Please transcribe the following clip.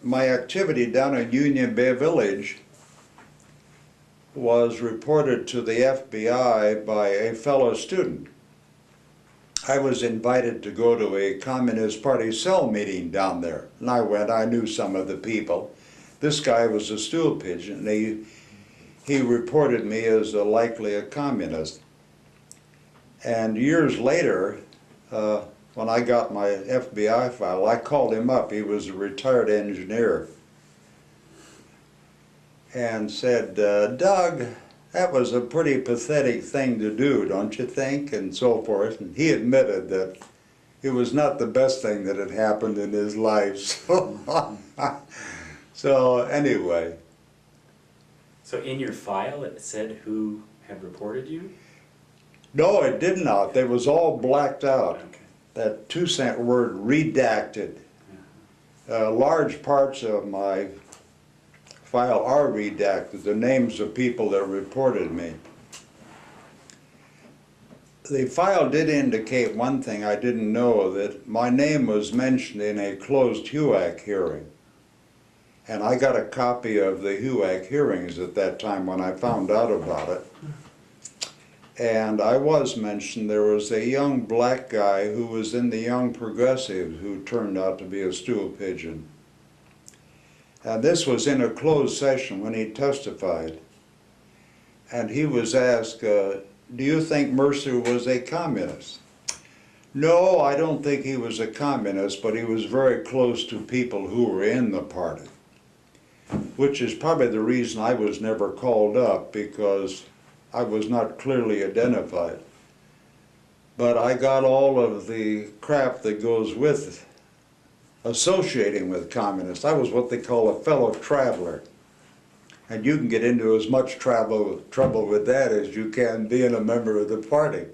my activity down in Union Bay Village was reported to the FBI by a fellow student. I was invited to go to a Communist Party cell meeting down there, and I went. I knew some of the people. This guy was a stool pigeon, and he reported me as likely a communist. And years later, when I got my FBI file, I called him up. He was a retired engineer. And said, Doug, that was a pretty pathetic thing to do, don't you think? And so forth. And he admitted that it was not the best thing that had happened in his life. So anyway. So in your file it said who had reported you? No, it did not. It was all blacked out. Okay. That 2-cent word, redacted. Large parts of my file are redacted, the names of people that reported me. The file did indicate one thing I didn't know, that my name was mentioned in a closed HUAC hearing. And I got a copy of the HUAC hearings at that time when I found out about it. And I was mentioned. There was a young black guy who was in the Young Progressives who turned out to be a stool pigeon. And this was in a closed session when he testified. And he was asked, do you think Mercer was a communist? No, I don't think he was a communist, but he was very close to people who were in the party. Which is probably the reason I was never called up, because I was not clearly identified. But I got all of the crap that goes with associating with communists. I was what they call a fellow traveler. And you can get into as much trouble with that as you can being a member of the party.